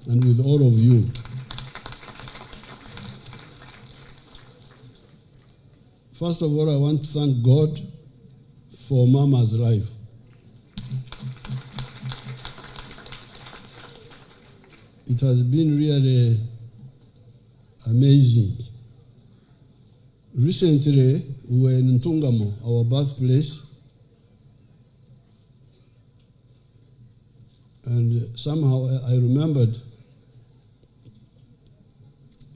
and with all of you. First of all, I want to thank God for Mama's life. It has been really amazing. Recently, we were in Ntungamo, our birthplace, and somehow I remembered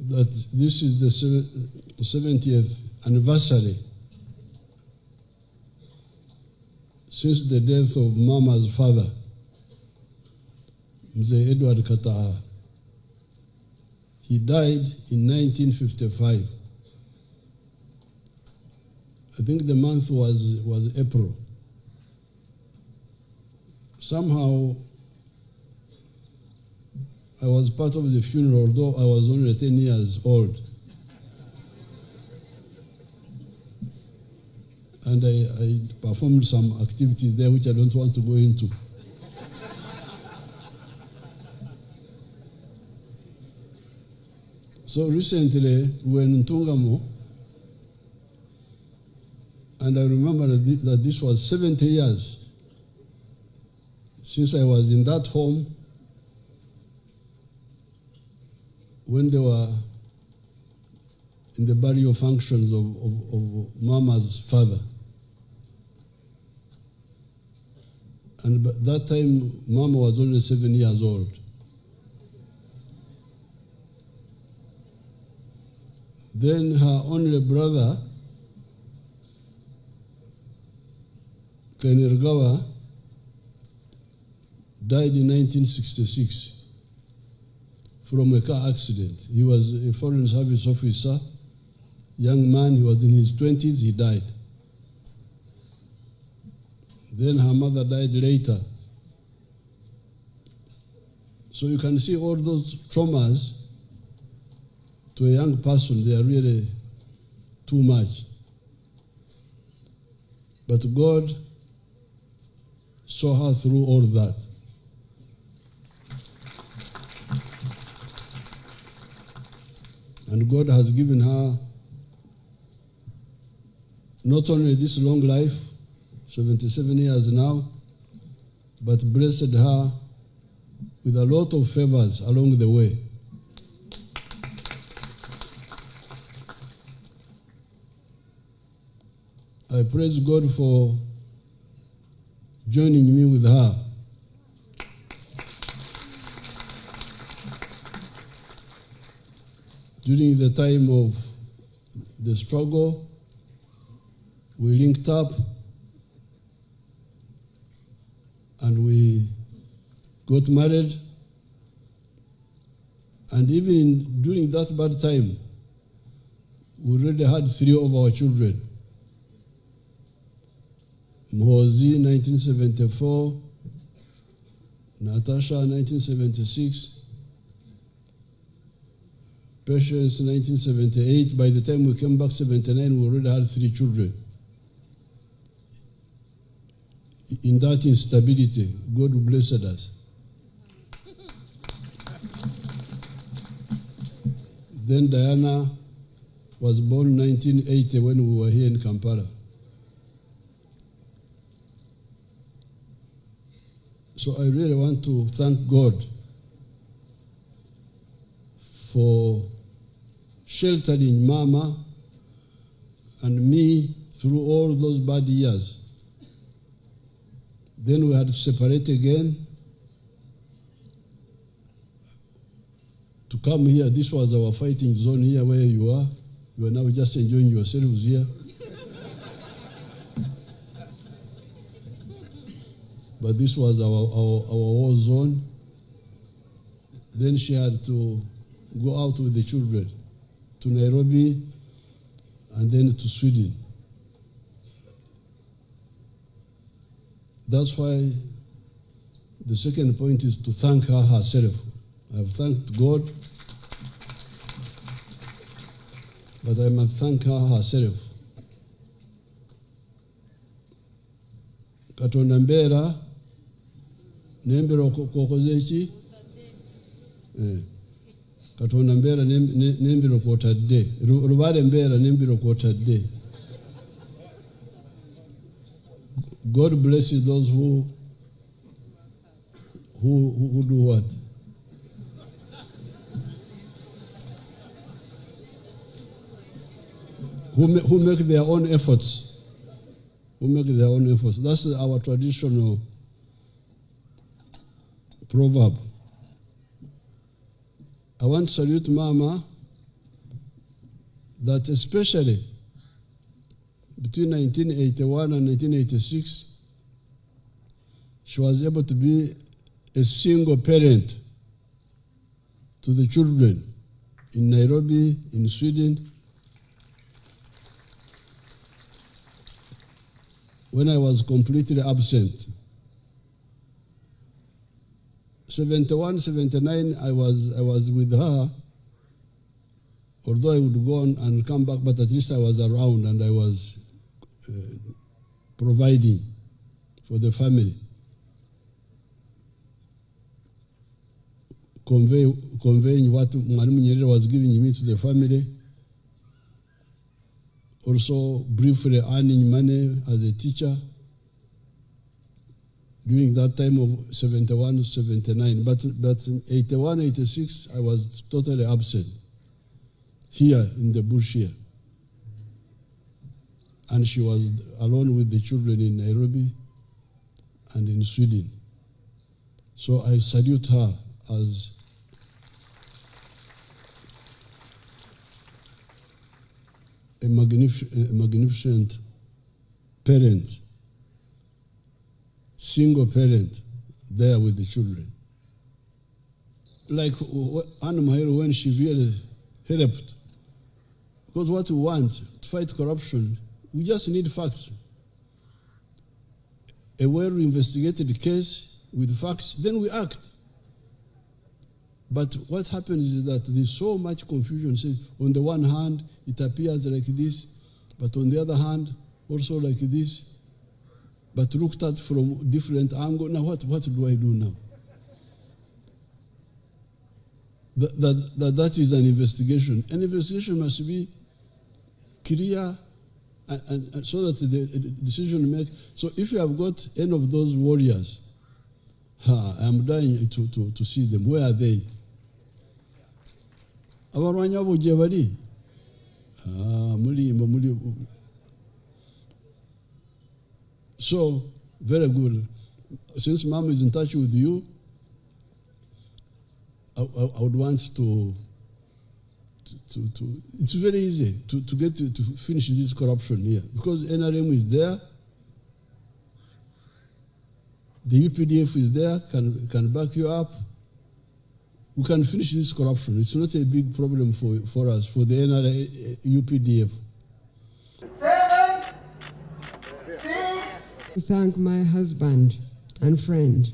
that this is the 70th anniversary since the death of Mama's father, Mzee Edward Kataha. He died in 1955. I think the month was April. Somehow, I was part of the funeral, although I was only 10 years old. And I performed some activities there which I don't want to go into. So recently, we were in Ntungamo, and I remember that this was 70 years since I was in that home when they were in the burial functions of Mama's father. And by that time, Mama was only 7 years old. Then her only brother, Kainergawa, died in 1966 from a car accident. He was a foreign service officer, young man, he was in his 20s, he died. Then her mother died later. So you can see all those traumas to a young person, they are really too much. But God saw her through all that. And God has given her not only this long life, 77 years now, but blessed her with a lot of favors along the way. I praise God for joining me with her. During the time of the struggle, we linked up and we got married. And even during that bad time, we already had 3 of our children. Mhozi, 1974, Natasha, 1976, Patience, 1978. By the time we came back, 79, we already had 3 children. In that instability, God blessed us. Then Diana was born 1980 when we were here in Kampala. So I really want to thank God for sheltering Mama and me through all those bad years. Then we had to separate again to come here. This was our fighting zone here where you are. You are now just enjoying yourselves here. But this was our war zone. Then she had to go out with the children to Nairobi and then to Sweden. That's why the second point is to thank her herself. I've thanked God, but I must thank her herself. Katonda mbera nembera kokoze ki Katonda mbeera nembiro kwotadde rubale mbeera nembiro kwotadde. God blesses those who do what? Who make their own efforts. Who make their own efforts. That's our traditional proverb. I want to salute Mama that especially between 1981 and 1986, she was able to be a single parent to the children in Nairobi, in Sweden. When I was completely absent. 71, 79, I was with her, although I would go on and come back, but at least I was around and I was providing for the family. Conveying what Mwalimu Nyerere was giving me to the family. Also briefly earning money as a teacher during that time of 71 to 79. But in 81, 86, I was totally absent here in the bush here. And she was alone with the children in Nairobi and in Sweden. So I salute her as a magnificent parent, single parent there with the children. Like Anna Mahero, when she really helped. Because what we want to fight corruption, we just need facts. A well-investigated case with facts, then we act. But what happens is that there's so much confusion. So on the one hand, it appears like this, but on the other hand, also like this, but looked at from different angles. Now what do I do now? That is an investigation. An investigation must be clear and so that the decision make. So if you have got any of those warriors, I'm dying to see them. Where are they? Abarwanya buje bali. Muli. So, very good. Since Mom is in touch with you, I would want to it's very easy to get to finish this corruption here. Because NRM is there, the UPDF is there, can back you up. We can finish this corruption. It's not a big problem for us, for the NRA, UPDF. 7, 6. Thank my husband and friend.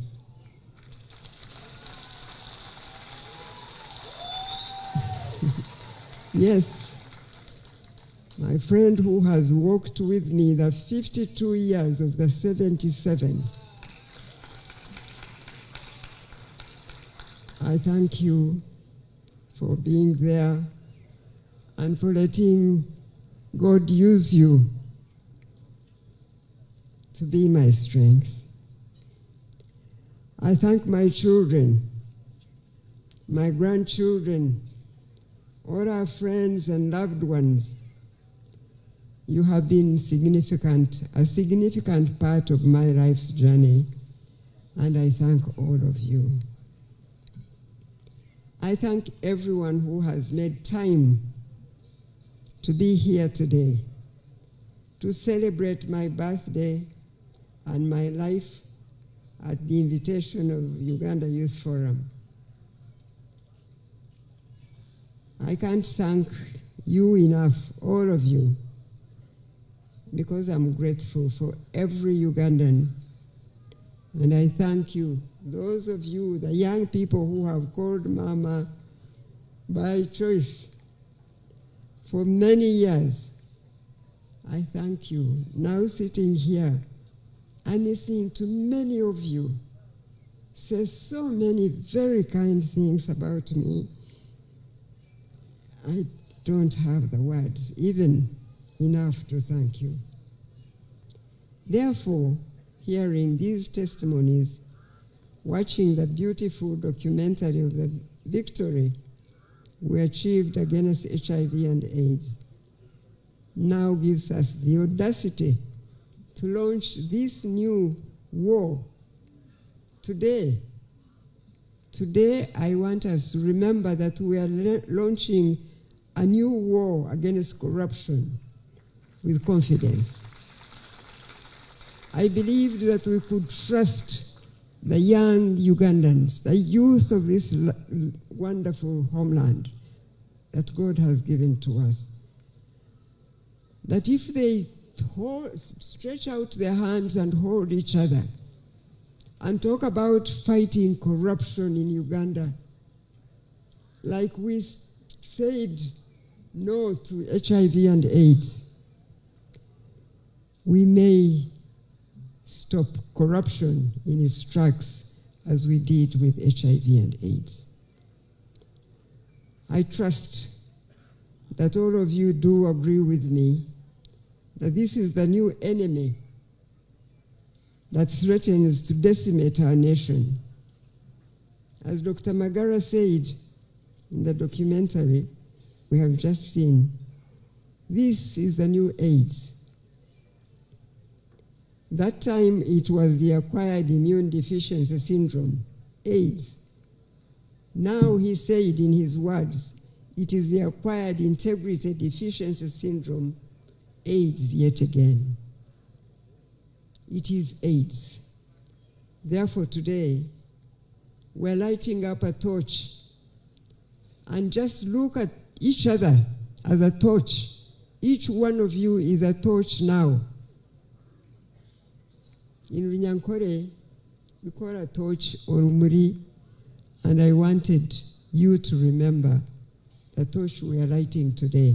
Yes, my friend who has walked with me the 52 years of the 77. I thank you for being there and for letting God use you to be my strength. I thank my children, my grandchildren, all our friends and loved ones. You have been a significant part of my life's journey, and I thank all of you. I thank everyone who has made time to be here today to celebrate my birthday and my life at the invitation of Uganda Youth Forum. I can't thank you enough, all of you, because I'm grateful for every Ugandan. And I thank you, those of you, the young people who have called Mama by choice for many years. I thank you. Now sitting here and listening to many of you, says so many very kind things about me. I don't have the words, even enough to thank you. Therefore, hearing these testimonies, watching the beautiful documentary of the victory we achieved against HIV and AIDS, now gives us the audacity to launch this new war today. Today, I want us to remember that we are launching a new war against corruption with confidence. I believed that we could trust the young Ugandans, the youth of this wonderful homeland that God has given to us, that if they stretch out their hands and hold each other and talk about fighting corruption in Uganda, like we said no to HIV and AIDS, we may stop corruption in its tracks as we did with HIV and AIDS. I trust that all of you do agree with me that this is the new enemy that threatens to decimate our nation. As Dr. Magara said in the documentary we have just seen, this is the new AIDS. That time it was the acquired immune deficiency syndrome, AIDS. Now he said in his words, it is the acquired integrity deficiency syndrome, AIDS yet again. It is AIDS. Therefore today, we're lighting up a torch and just look at each other as a torch. Each one of you is a torch now. In Runyankore, we call a torch Orumuri, and I wanted you to remember the torch we are lighting today.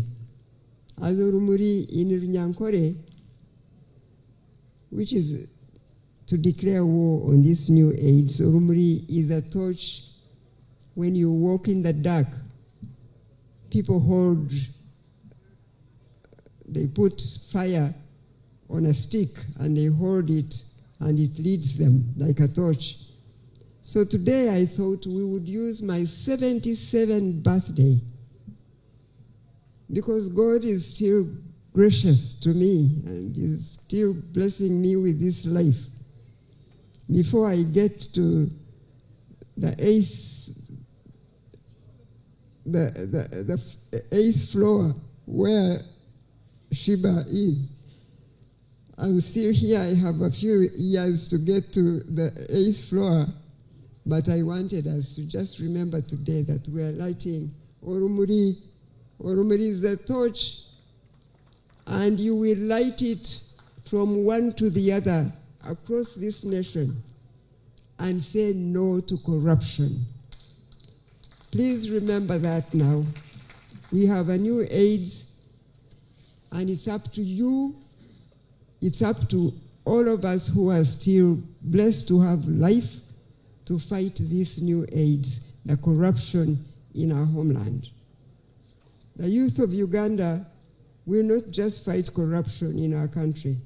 As Orumuri in Runyankore, which is to declare war on this new AIDS, Orumuri is a torch. When you walk in the dark, people hold, they put fire on a stick and they hold it and it leads them like a torch. So today I thought we would use my 77th birthday, because God is still gracious to me and is still blessing me with this life. Before I get to the eighth floor where Sheba is, I'm still here. I have a few years to get to the 8th floor, but I wanted us to just remember today that we are lighting Orumuri. Orumuri is the torch, and you will light it from one to the other across this nation and say no to corruption. Please remember that now. We have a new AIDS, and it's up to you. It's up to all of us who are still blessed to have life to fight this new AIDS, the corruption in our homeland. The youth of Uganda will not just fight corruption in our country,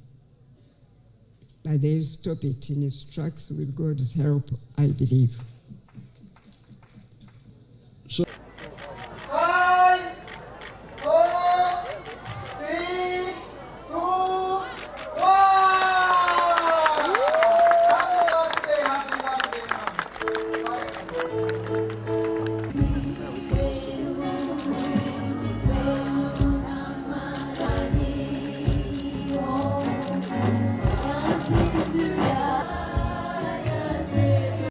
but they'll stop it in its tracks with God's help, I believe.